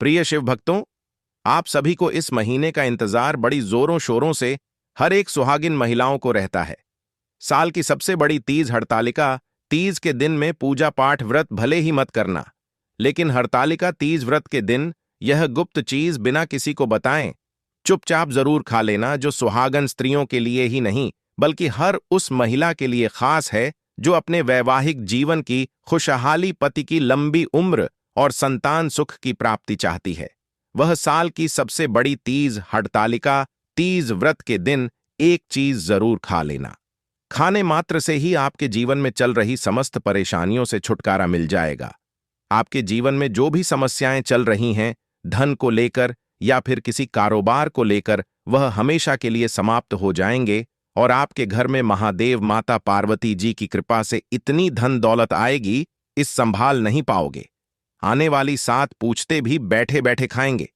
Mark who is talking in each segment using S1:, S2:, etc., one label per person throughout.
S1: प्रिय शिव भक्तों, आप सभी को इस महीने का इंतजार बड़ी जोरों शोरों से हर एक सुहागिन महिलाओं को रहता है। साल की सबसे बड़ी तीज हरतालिका तीज के दिन में पूजा पाठ व्रत भले ही मत करना, लेकिन हरतालिका तीज व्रत के दिन यह गुप्त चीज बिना किसी को बताएं चुपचाप जरूर खा लेना, जो सुहागन स्त्रियों के लिए ही नहीं बल्कि हर उस महिला के लिए खास है जो अपने वैवाहिक जीवन की खुशहाली, पति की लंबी उम्र और संतान सुख की प्राप्ति चाहती है। वह साल की सबसे बड़ी तीज हड़तालिका तीज व्रत के दिन एक चीज जरूर खा लेना। खाने मात्र से ही आपके जीवन में चल रही समस्त परेशानियों से छुटकारा मिल जाएगा। आपके जीवन में जो भी समस्याएं चल रही हैं, धन को लेकर या फिर किसी कारोबार को लेकर, वह हमेशा के लिए समाप्त हो जाएंगे और आपके घर में महादेव माता पार्वती जी की कृपा से इतनी धन दौलत आएगी, इस संभाल नहीं पाओगे। आने वाली 7 पूछते भी बैठे बैठे खाएंगे,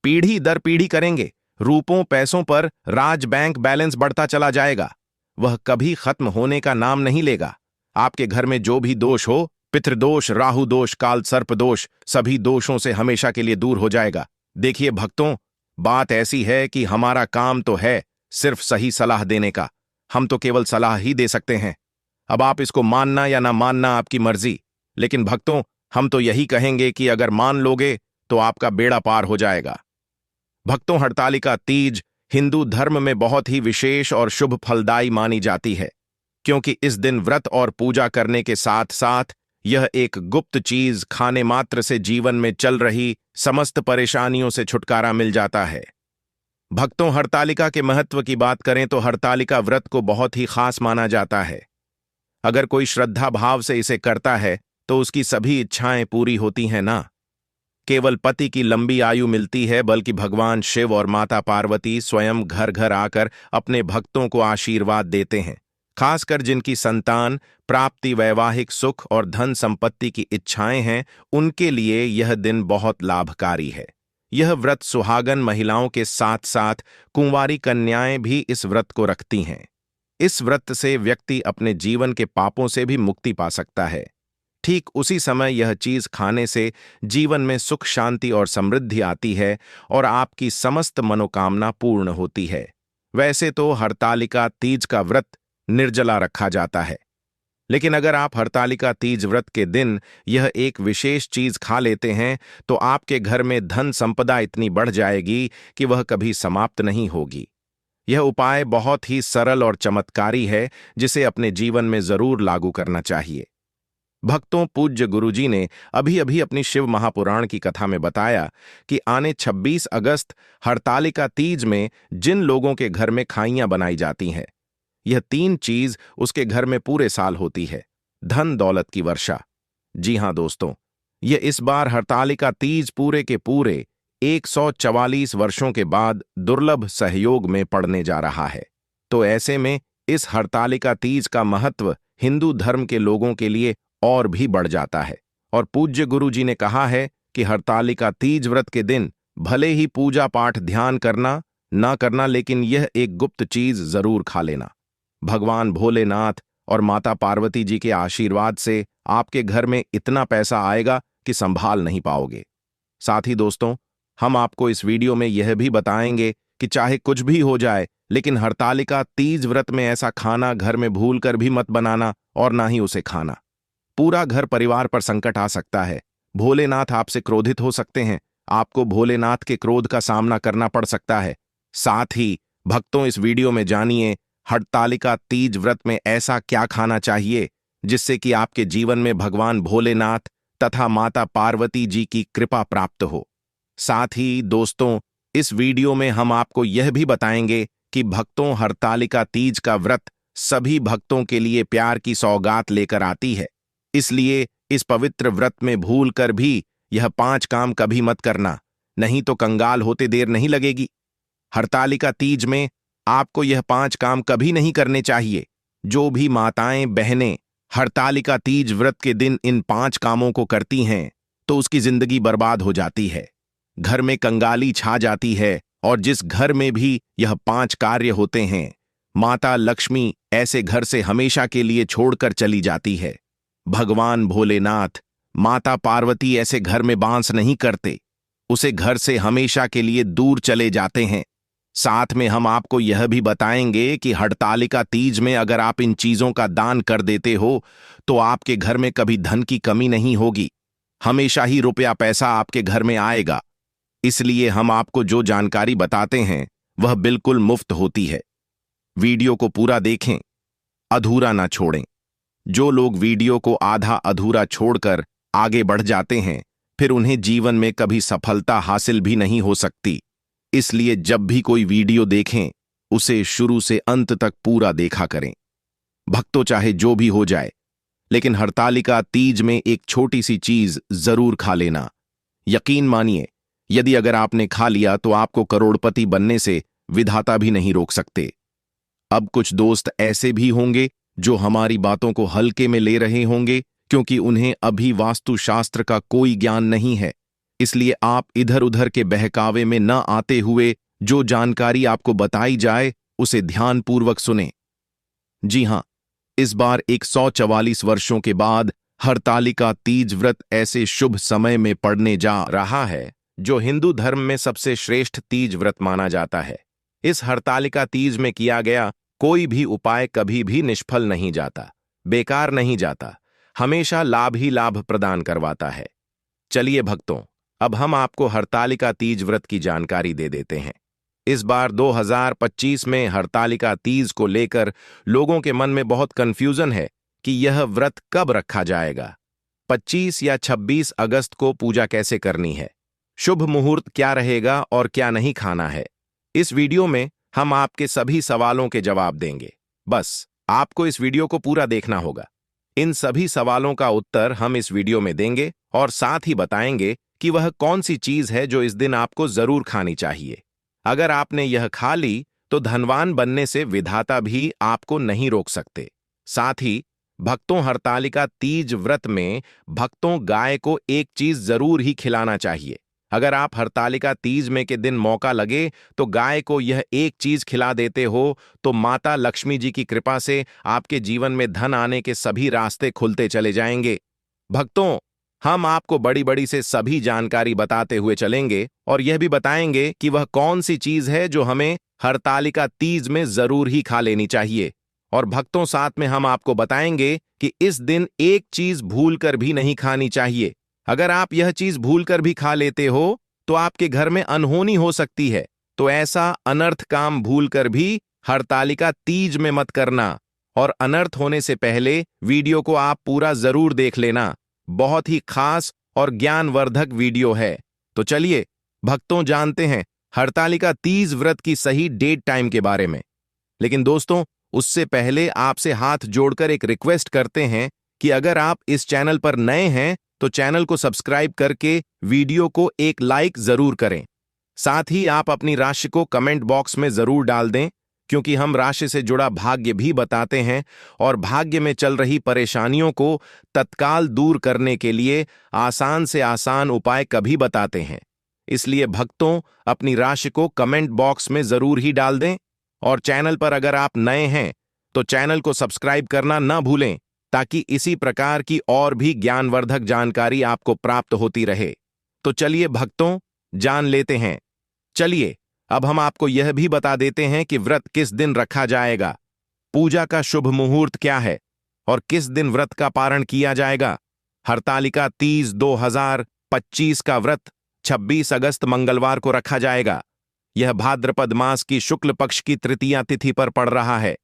S1: पीढ़ी दर पीढ़ी करेंगे। रूपों पैसों पर राज बैंक बैलेंस बढ़ता चला जाएगा, वह कभी खत्म होने का नाम नहीं लेगा। आपके घर में जो भी दोष हो, पितृदोष, राहु दोष, काल सर्प दोष, सभी दोषों से हमेशा के लिए दूर हो जाएगा। देखिए भक्तों, बात ऐसी है कि हमारा काम तो है सिर्फ सही सलाह देने का, हम तो केवल सलाह ही दे सकते हैं। अब आप इसको मानना या ना मानना आपकी मर्जी, लेकिन भक्तों, हम तो यही कहेंगे कि अगर मान लोगे तो आपका बेड़ा पार हो जाएगा। भक्तों, हरतालिका तीज हिंदू धर्म में बहुत ही विशेष और शुभ फलदायी मानी जाती है, क्योंकि इस दिन व्रत और पूजा करने के साथ साथ यह एक गुप्त चीज खाने मात्र से जीवन में चल रही समस्त परेशानियों से छुटकारा मिल जाता है। भक्तों, हरतालिका के महत्व की बात करें तो हरतालिका व्रत को बहुत ही खास माना जाता है। अगर कोई श्रद्धा भाव से इसे करता है तो उसकी सभी इच्छाएं पूरी होती हैं ना। केवल पति की लंबी आयु मिलती है, बल्कि भगवान शिव और माता पार्वती स्वयं घर घर आकर अपने भक्तों को आशीर्वाद देते हैं। खासकर जिनकी संतान प्राप्ति, वैवाहिक सुख और धन संपत्ति की इच्छाएं हैं, उनके लिए यह दिन बहुत लाभकारी है। यह व्रत सुहागन महिलाओं के साथ साथ कुंवारी कन्याएं भी इस व्रत को रखती हैं। इस व्रत से व्यक्ति अपने जीवन के पापों से भी मुक्ति पा सकता है। ठीक उसी समय यह चीज खाने से जीवन में सुख, शांति और समृद्धि आती है और आपकी समस्त मनोकामना पूर्ण होती है। वैसे तो हरतालिका तीज का व्रत निर्जला रखा जाता है, लेकिन अगर आप हरतालिका तीज व्रत के दिन यह एक विशेष चीज खा लेते हैं तो आपके घर में धन संपदा इतनी बढ़ जाएगी कि वह कभी समाप्त नहीं होगी। यह उपाय बहुत ही सरल और चमत्कारी है, जिसे अपने जीवन में जरूर लागू करना चाहिए। भक्तों, पूज्य गुरुजी ने अभी अभी अपनी शिव महापुराण की कथा में बताया कि आने 26 अगस्त हरतालिका तीज में जिन लोगों के घर में खाइयां बनाई जाती हैं, यह 3 चीज उसके घर में पूरे साल होती है। धन दौलत की वर्षा। जी हां दोस्तों, यह इस बार हरतालिका तीज पूरे के पूरे 144 वर्षों के बाद दुर्लभ सहयोग में पड़ने जा रहा है। तो ऐसे में इस हरतालिका तीज का महत्व हिंदू धर्म के लोगों के लिए और भी बढ़ जाता है। और पूज्य गुरु जी ने कहा है कि हरतालिका तीज व्रत के दिन भले ही पूजा पाठ ध्यान करना ना करना, लेकिन यह एक गुप्त चीज जरूर खा लेना। भगवान भोलेनाथ और माता पार्वती जी के आशीर्वाद से आपके घर में इतना पैसा आएगा कि संभाल नहीं पाओगे। साथ ही दोस्तों, हम आपको इस वीडियो में यह भी बताएंगे कि चाहे कुछ भी हो जाए, लेकिन हरतालिका तीज व्रत में ऐसा खाना घर में भूलकर भी मत बनाना और ना ही उसे खाना। पूरा घर परिवार पर संकट आ सकता है। भोलेनाथ आपसे क्रोधित हो सकते हैं, आपको भोलेनाथ के क्रोध का सामना करना पड़ सकता है। साथ ही भक्तों, इस वीडियो में जानिए हरतालिका तीज व्रत में ऐसा क्या खाना चाहिए जिससे कि आपके जीवन में भगवान भोलेनाथ तथा माता पार्वती जी की कृपा प्राप्त हो। साथ ही दोस्तों, इस वीडियो में हम आपको यह भी बताएंगे कि भक्तों, हरतालिका तीज का व्रत सभी भक्तों के लिए प्यार की सौगात लेकर आती है। इसलिए इस पवित्र व्रत में भूल कर भी यह 5 काम कभी मत करना, नहीं तो कंगाल होते देर नहीं लगेगी। हरतालिका तीज में आपको यह 5 काम कभी नहीं करने चाहिए। जो भी माताएं बहनें हरतालिका तीज व्रत के दिन इन 5 कामों को करती हैं तो उसकी जिंदगी बर्बाद हो जाती है, घर में कंगाली छा जाती है, और जिस घर में भी यह 5 कार्य होते हैं, माता लक्ष्मी ऐसे घर से हमेशा के लिए छोड़कर चली जाती है। भगवान भोलेनाथ, माता पार्वती ऐसे घर में बांस नहीं करते। उसे घर से हमेशा के लिए दूर चले जाते हैं। साथ में हम आपको यह भी बताएंगे कि हड़तालिका तीज में अगर आप इन चीजों का दान कर देते हो तो आपके घर में कभी धन की कमी नहीं होगी, हमेशा ही रुपया पैसा आपके घर में आएगा। इसलिए हम आपको जो जानकारी बताते हैं वह बिल्कुल मुफ्त होती है। वीडियो को पूरा देखें, अधूरा ना छोड़ें। जो लोग वीडियो को आधा अधूरा छोड़कर आगे बढ़ जाते हैं फिर उन्हें जीवन में कभी सफलता हासिल भी नहीं हो सकती। इसलिए जब भी कोई वीडियो देखें उसे शुरू से अंत तक पूरा देखा करें। भक्तों, चाहे जो भी हो जाए, लेकिन हड़तालिका तीज में एक छोटी सी चीज जरूर खा लेना। यकीन मानिए, यदि अगर आपने खा लिया तो आपको करोड़पति बनने से विधाता भी नहीं रोक सकते। अब कुछ दोस्त ऐसे भी होंगे जो हमारी बातों को हल्के में ले रहे होंगे क्योंकि उन्हें अभी वास्तुशास्त्र का कोई ज्ञान नहीं है। इसलिए आप इधर उधर के बहकावे में न आते हुए जो जानकारी आपको बताई जाए उसे ध्यानपूर्वक सुनें। जी हां, इस बार 144 वर्षों के बाद हरतालिका तीज व्रत ऐसे शुभ समय में पड़ने जा रहा है जो हिंदू धर्म में सबसे श्रेष्ठ तीज व्रत माना जाता है। इस हरतालिका तीज में किया गया कोई भी उपाय कभी भी निष्फल नहीं जाता, बेकार नहीं जाता, हमेशा लाभ ही लाभ प्रदान करवाता है। चलिए भक्तों, अब हम आपको हरतालिका तीज व्रत की जानकारी दे देते हैं। इस बार 2025 में हरतालिका तीज को लेकर लोगों के मन में बहुत कंफ्यूजन है कि यह व्रत कब रखा जाएगा, 25 या 26 अगस्त को पूजा कैसे करनी है, शुभ मुहूर्त क्या रहेगा और क्या नहीं खाना है। इस वीडियो में हम आपके सभी सवालों के जवाब देंगे। बस आपको इस वीडियो को पूरा देखना होगा। इन सभी सवालों का उत्तर हम इस वीडियो में देंगे और साथ ही बताएंगे कि वह कौन सी चीज है जो इस दिन आपको जरूर खानी चाहिए। अगर आपने यह खा ली तो धनवान बनने से विधाता भी आपको नहीं रोक सकते। साथ ही भक्तों, हरतालिका तीज व्रत में भक्तों गाय को एक चीज जरूर ही खिलाना चाहिए। अगर आप हरतालिका तीज में के दिन मौका लगे तो गाय को यह एक चीज खिला देते हो तो माता लक्ष्मी जी की कृपा से आपके जीवन में धन आने के सभी रास्ते खुलते चले जाएंगे। भक्तों, हम आपको बड़ी बड़ी से सभी जानकारी बताते हुए चलेंगे और यह भी बताएंगे कि वह कौन सी चीज है जो हमें हरतालिका तीज में जरूर ही खा लेनी चाहिए। और भक्तों, साथ में हम आपको बताएंगे कि इस दिन एक चीज भूलकर भी नहीं खानी चाहिए। अगर आप यह चीज भूलकर भी खा लेते हो तो आपके घर में अनहोनी हो सकती है। तो ऐसा अनर्थ काम भूलकर भी हरतालिका तीज में मत करना। और अनर्थ होने से पहले वीडियो को आप पूरा जरूर देख लेना। बहुत ही खास और ज्ञानवर्धक वीडियो है। तो चलिए भक्तों, जानते हैं हरतालिका तीज व्रत की सही डेट टाइम के बारे में। लेकिन दोस्तों, उससे पहले आपसे हाथ जोड़कर एक रिक्वेस्ट करते हैं कि अगर आप इस चैनल पर नए हैं तो चैनल को सब्सक्राइब करके वीडियो को एक लाइक जरूर करें। साथ ही आप अपनी राशि को कमेंट बॉक्स में जरूर डाल दें, क्योंकि हम राशि से जुड़ा भाग्य भी बताते हैं और भाग्य में चल रही परेशानियों को तत्काल दूर करने के लिए आसान से आसान उपाय कभी बताते हैं। इसलिए भक्तों, अपनी राशि को कमेंट बॉक्स में जरूर ही डाल दें। और चैनल पर अगर आप नए हैं तो चैनल को सब्सक्राइब करना ना भूलें, ताकि इसी प्रकार की और भी ज्ञानवर्धक जानकारी आपको प्राप्त होती रहे। तो चलिए भक्तों, जान लेते हैं। चलिए अब हम आपको यह भी बता देते हैं कि व्रत किस दिन रखा जाएगा, पूजा का शुभ मुहूर्त क्या है और किस दिन व्रत का पारण किया जाएगा। हरतालिका तीज 2025 का व्रत 26 अगस्त मंगलवार को रखा जाएगा। यह भाद्रपद मास की शुक्ल पक्ष की तृतीया तिथि पर पड़ रहा है।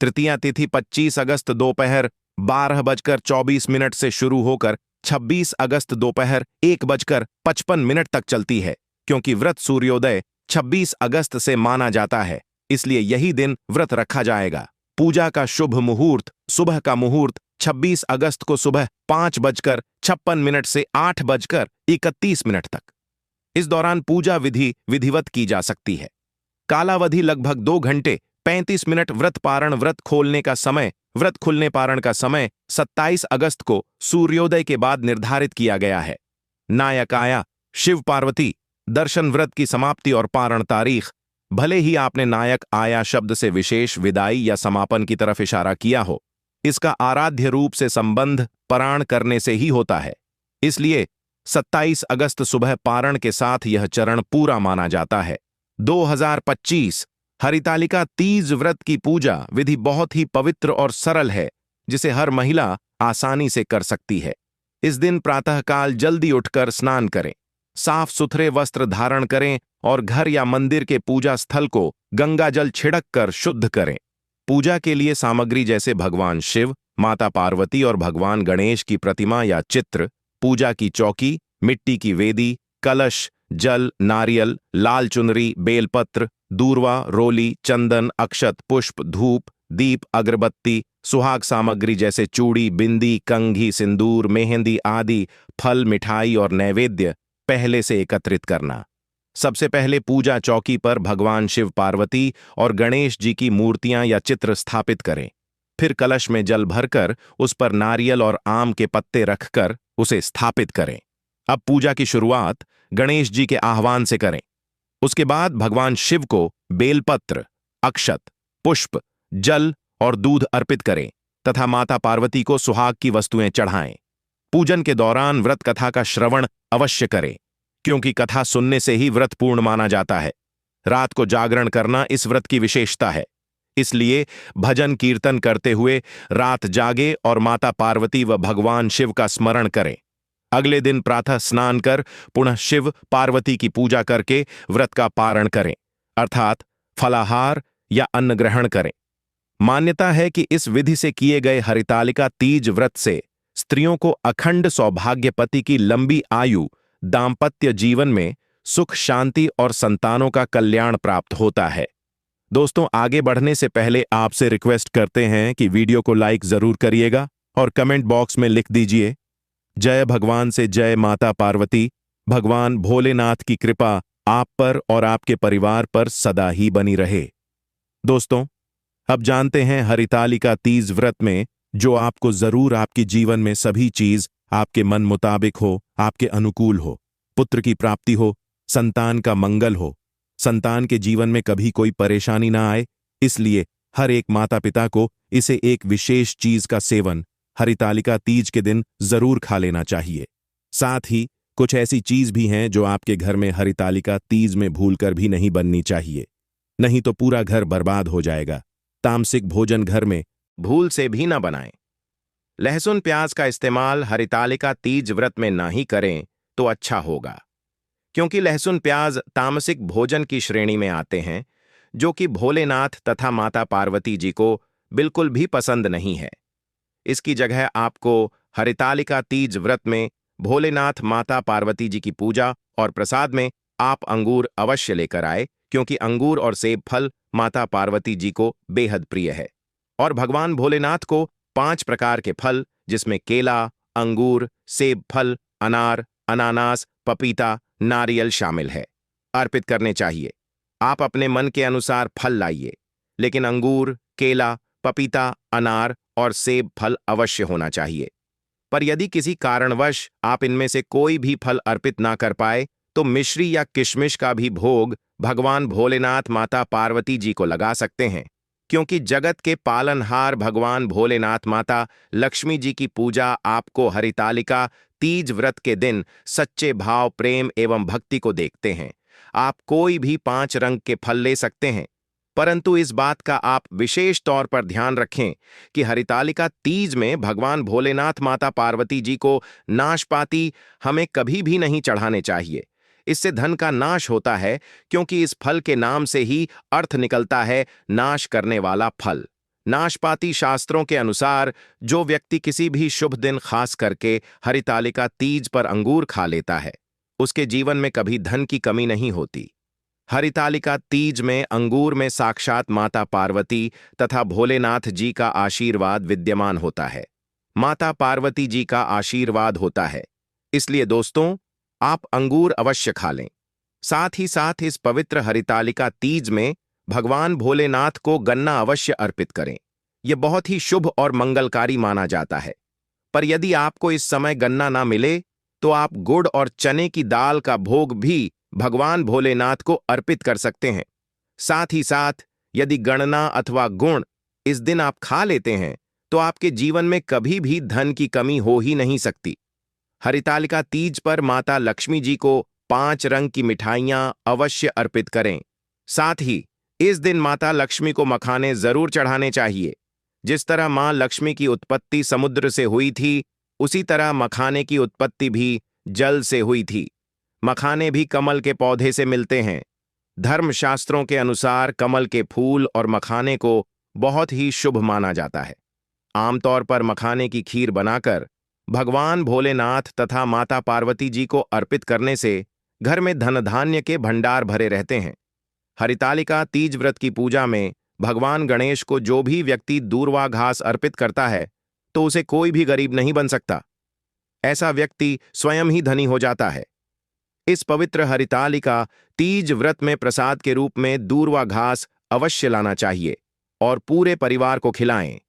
S1: तृतीया तिथि 25 अगस्त दोपहर 12:24 से शुरू होकर 26 अगस्त दोपहर 1:55 तक चलती है। क्योंकि व्रत सूर्योदय 26 अगस्त से माना जाता है, इसलिए यही दिन व्रत रखा जाएगा। पूजा का शुभ मुहूर्त, सुबह का मुहूर्त 26 अगस्त को सुबह 5:56 से 8:31 तक। इस दौरान पूजा विधिवत की जा सकती है। कालावधि लगभग 2 घंटे 35 मिनट। व्रत पारण, व्रत खोलने का समय, व्रत खुलने पारण का समय 27 अगस्त को सूर्योदय के बाद निर्धारित किया गया है। नायक आया, शिव पार्वती, दर्शन, व्रत की समाप्ति और पारण तारीख। भले ही आपने नायक आया शब्द से विशेष विदाई या समापन की तरफ इशारा किया हो, इसका आराध्य रूप से संबंध पारायण करने से ही होता है। इसलिए 27 अगस्त सुबह पारण के साथ यह चरण पूरा माना जाता है। 2025 हरितालिका तीज व्रत की पूजा विधि बहुत ही पवित्र और सरल है, जिसे हर महिला आसानी से कर सकती है। इस दिन प्रातःकाल जल्दी उठकर स्नान करें, साफ सुथरे वस्त्र धारण करें और घर या मंदिर के पूजा स्थल को गंगा जल छिड़क कर शुद्ध करें। पूजा के लिए सामग्री जैसे भगवान शिव, माता पार्वती और भगवान गणेश की प्रतिमा या चित्र, पूजा की चौकी, मिट्टी की वेदी, कलश, जल, नारियल, लाल चुनरी, बेलपत्र, दूर्वा, रोली, चंदन, अक्षत, पुष्प, धूप, दीप, अगरबत्ती, सुहाग सामग्री जैसे चूड़ी, बिंदी, कंघी, सिंदूर, मेहंदी आदि, फल, मिठाई और नैवेद्य पहले से एकत्रित करना। सबसे पहले पूजा चौकी पर भगवान शिव, पार्वती और गणेश जी की मूर्तियां या चित्र स्थापित करें। फिर कलश में जल भरकर उस पर नारियल और आम के पत्ते रखकर उसे स्थापित करें। अब पूजा की शुरुआत गणेश जी के आह्वान से करें। उसके बाद भगवान शिव को बेलपत्र, अक्षत, पुष्प, जल और दूध अर्पित करें तथा माता पार्वती को सुहाग की वस्तुएं चढ़ाएं। पूजन के दौरान व्रत कथा का श्रवण अवश्य करें, क्योंकि कथा सुनने से ही व्रत पूर्ण माना जाता है। रात को जागरण करना इस व्रत की विशेषता है, इसलिए भजन कीर्तन करते हुए रात जागे और माता पार्वती व भगवान शिव का स्मरण करें। अगले दिन प्रातः स्नान कर पुनः शिव पार्वती की पूजा करके व्रत का पारण करें, अर्थात फलाहार या अन्न ग्रहण करें। मान्यता है कि इस विधि से किए गए हरितालिका तीज व्रत से स्त्रियों को अखंड सौभाग्य, पति की लंबी आयु, दाम्पत्य जीवन में सुख, शांति और संतानों का कल्याण प्राप्त होता है। दोस्तों, आगे बढ़ने से पहले आपसे रिक्वेस्ट करते हैं कि वीडियो को लाइक जरूर करिएगा और कमेंट बॉक्स में लिख दीजिए, जय भगवान से जय माता पार्वती। भगवान भोलेनाथ की कृपा आप पर और आपके परिवार पर सदा ही बनी रहे। दोस्तों, अब जानते हैं हरितालिका तीज व्रत में जो आपको जरूर आपके जीवन में सभी चीज आपके मन मुताबिक हो, आपके अनुकूल हो, पुत्र की प्राप्ति हो, संतान का मंगल हो, संतान के जीवन में कभी कोई परेशानी ना आए, इसलिए हर एक माता पिता को इसे एक विशेष चीज का सेवन हरितालिका तीज के दिन जरूर खा लेना चाहिए। साथ ही कुछ ऐसी चीज भी हैं जो आपके घर में हरितालिका तीज में भूलकर भी नहीं बननी चाहिए, नहीं तो पूरा घर बर्बाद हो जाएगा। तामसिक भोजन घर में भूल से भी न बनाएं। लहसुन प्याज का इस्तेमाल हरितालिका तीज व्रत में ना ही करें तो अच्छा होगा, क्योंकि लहसुन प्याज तामसिक भोजन की श्रेणी में आते हैं, जो कि भोलेनाथ तथा माता पार्वती जी को बिल्कुल भी पसंद नहीं है। इसकी जगह आपको हरितालिका तीज व्रत में भोलेनाथ, माता पार्वती जी की पूजा और प्रसाद में आप अंगूर अवश्य लेकर आए, क्योंकि अंगूर और सेब फल माता पार्वती जी को बेहद प्रिय है। और भगवान भोलेनाथ को 5 प्रकार के फल, जिसमें केला, अंगूर, सेब फल, अनार, अनानास, पपीता, नारियल शामिल है, अर्पित करने चाहिए। आप अपने मन के अनुसार फल लाइए, लेकिन अंगूर, केला, पपीता, अनार और सेब फल अवश्य होना चाहिए। पर यदि किसी कारणवश आप इनमें से कोई भी फल अर्पित ना कर पाए, तो मिश्री या किशमिश का भी भोग भगवान भोलेनाथ, माता पार्वती जी को लगा सकते हैं, क्योंकि जगत के पालनहार भगवान भोलेनाथ, माता लक्ष्मी जी की पूजा आपको हरितालिका तीज व्रत के दिन सच्चे भाव, प्रेम एवं भक्ति को देखते हैं। आप कोई भी 5 रंग के फल ले सकते हैं, परंतु इस बात का आप विशेष तौर पर ध्यान रखें कि हरितालिका तीज में भगवान भोलेनाथ, माता पार्वती जी को नाशपाती हमें कभी भी नहीं चढ़ाने चाहिए। इससे धन का नाश होता है, क्योंकि इस फल के नाम से ही अर्थ निकलता है नाश करने वाला फल। नाशपाती शास्त्रों के अनुसार जो व्यक्ति किसी भी शुभ दिन खास करके हरितालिका तीज पर अंगूर खा लेता है, उसके जीवन में कभी धन की कमी नहीं होती। हरितालिका तीज में अंगूर में साक्षात माता पार्वती तथा भोलेनाथ जी का आशीर्वाद विद्यमान होता है। माता पार्वती जी का आशीर्वाद होता है, इसलिए दोस्तों, आप अंगूर अवश्य खा लें। साथ ही साथ इस पवित्र हरितालिका तीज में भगवान भोलेनाथ को गन्ना अवश्य अर्पित करें। यह बहुत ही शुभ और मंगलकारी माना जाता है। पर यदि आपको इस समय गन्ना ना मिले, तो आप गुड़ और चने की दाल का भोग भी भगवान भोलेनाथ को अर्पित कर सकते हैं। साथ ही साथ यदि गणना अथवा गुण इस दिन आप खा लेते हैं, तो आपके जीवन में कभी भी धन की कमी हो ही नहीं सकती। हरितालिका तीज पर माता लक्ष्मी जी को 5 रंग की मिठाइयां अवश्य अर्पित करें। साथ ही इस दिन माता लक्ष्मी को मखाने जरूर चढ़ाने चाहिए। जिस तरह मां लक्ष्मी की उत्पत्ति समुद्र से हुई थी, उसी तरह मखाने की उत्पत्ति भी जल से हुई थी। मखाने भी कमल के पौधे से मिलते हैं। धर्मशास्त्रों के अनुसार कमल के फूल और मखाने को बहुत ही शुभ माना जाता है। आमतौर पर मखाने की खीर बनाकर भगवान भोलेनाथ तथा माता पार्वती जी को अर्पित करने से घर में धन धान्य के भंडार भरे रहते हैं। हरितालिका तीज व्रत की पूजा में भगवान गणेश को जो भी व्यक्ति दूर्वा घास अर्पित करता है, तो उसे कोई भी गरीब नहीं बन सकता। ऐसा व्यक्ति स्वयं ही धनी हो जाता है। इस पवित्र हरितालिका तीज व्रत में प्रसाद के रूप में दूर्वा घास अवश्य लाना चाहिए और पूरे परिवार को खिलाएं।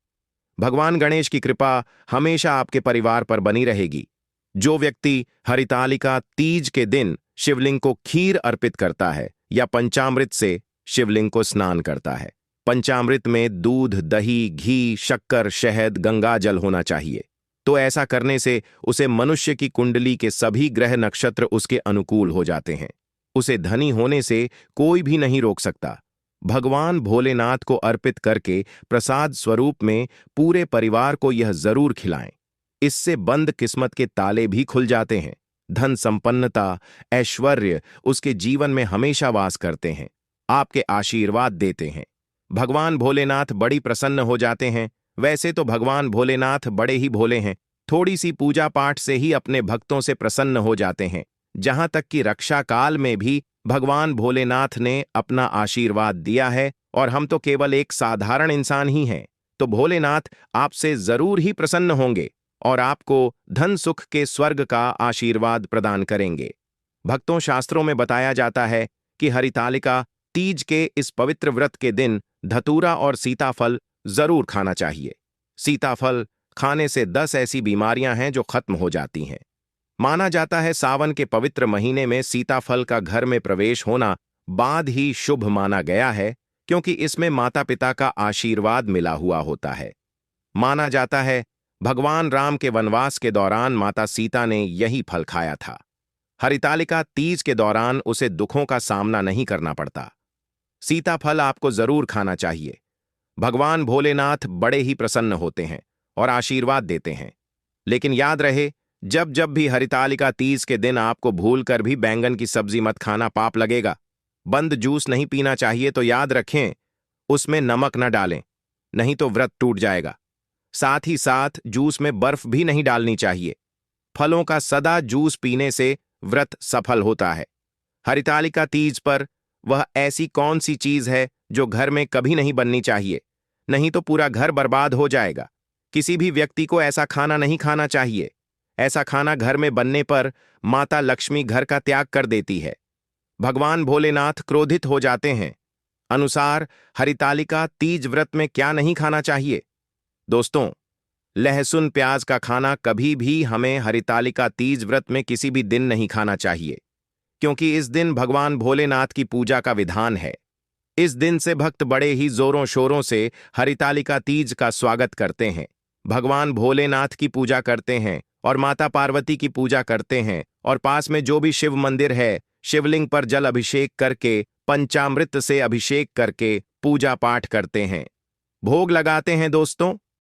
S1: भगवान गणेश की कृपा हमेशा आपके परिवार पर बनी रहेगी। जो व्यक्ति हरितालिका तीज के दिन शिवलिंग को खीर अर्पित करता है या पंचामृत से शिवलिंग को स्नान करता है। पंचामृत में दूध, दही, घी, शक्कर, शहद, गंगा जल होना चाहिए। तो ऐसा करने से उसे मनुष्य की कुंडली के सभी ग्रह नक्षत्र उसके अनुकूल हो जाते हैं। उसे धनी होने से कोई भी नहीं रोक सकता। भगवान भोलेनाथ को अर्पित करके प्रसाद स्वरूप में पूरे परिवार को यह जरूर खिलाएं। इससे बंद किस्मत के ताले भी खुल जाते हैं। धन संपन्नता, ऐश्वर्य उसके जीवन में हमेशा वास करते हैं, आपके आशीर्वाद देते हैं। भगवान भोलेनाथ बड़ी प्रसन्न हो जाते हैं। वैसे तो भगवान भोलेनाथ बड़े ही भोले हैं, थोड़ी सी पूजा पाठ से ही अपने भक्तों से प्रसन्न हो जाते हैं। जहां तक कि रक्षा काल में भी भगवान भोलेनाथ ने अपना आशीर्वाद दिया है और हम तो केवल एक साधारण इंसान ही हैं। तो भोलेनाथ आपसे जरूर ही प्रसन्न होंगे और आपको धन सुख के स्वर्ग का आशीर्वाद प्रदान करेंगे। भक्तों, शास्त्रों में बताया जाता है कि हरितालिका तीज के इस पवित्र व्रत के दिन धतूरा और सीताफल जरूर खाना चाहिए। सीताफल खाने से 10 ऐसी बीमारियां हैं जो खत्म हो जाती हैं। माना जाता है सावन के पवित्र महीने में सीताफल का घर में प्रवेश होना बाद ही शुभ माना गया है, क्योंकि इसमें माता पिता का आशीर्वाद मिला हुआ होता है। माना जाता है भगवान राम के वनवास के दौरान माता सीता ने यही फल खाया था। हरितालिका तीज के दौरान उसे दुखों का सामना नहीं करना पड़ता। सीताफल आपको जरूर खाना चाहिए। भगवान भोलेनाथ बड़े ही प्रसन्न होते हैं और आशीर्वाद देते हैं। लेकिन याद रहे, जब जब भी हरितालिका तीज के दिन आपको भूलकर भी बैंगन की सब्जी मत खाना, पाप लगेगा। बंद जूस नहीं पीना चाहिए, तो याद रखें उसमें नमक न डालें, नहीं तो व्रत टूट जाएगा। साथ ही साथ जूस में बर्फ भी नहीं डालनी चाहिए। फलों का सदा जूस पीने से व्रत सफल होता है। हरितालिका तीज पर वह ऐसी कौन सी चीज है जो घर में कभी नहीं बननी चाहिए, नहीं तो पूरा घर बर्बाद हो जाएगा। किसी भी व्यक्ति को ऐसा खाना नहीं खाना चाहिए। ऐसा खाना घर में बनने पर माता लक्ष्मी घर का त्याग कर देती है। भगवान भोलेनाथ क्रोधित हो जाते हैं। अनुसार हरितालिका तीज व्रत में क्या नहीं खाना चाहिए? दोस्तों, लहसुन प्याज का खाना कभी भी हमें हरितालिका तीज व्रत में किसी भी दिन नहीं खाना चाहिए, क्योंकि इस दिन भगवान भोलेनाथ की पूजा का विधान है। इस दिन से भक्त बड़े ही जोरों शोरों से हरितालिका तीज का स्वागत करते हैं, भगवान भोलेनाथ की पूजा करते हैं और माता पार्वती की पूजा करते हैं, और पास में जो भी शिव मंदिर है, शिवलिंग पर जल अभिषेक करके, पंचामृत से अभिषेक करके पूजा पाठ करते हैं, भोग लगाते हैं। दोस्तों,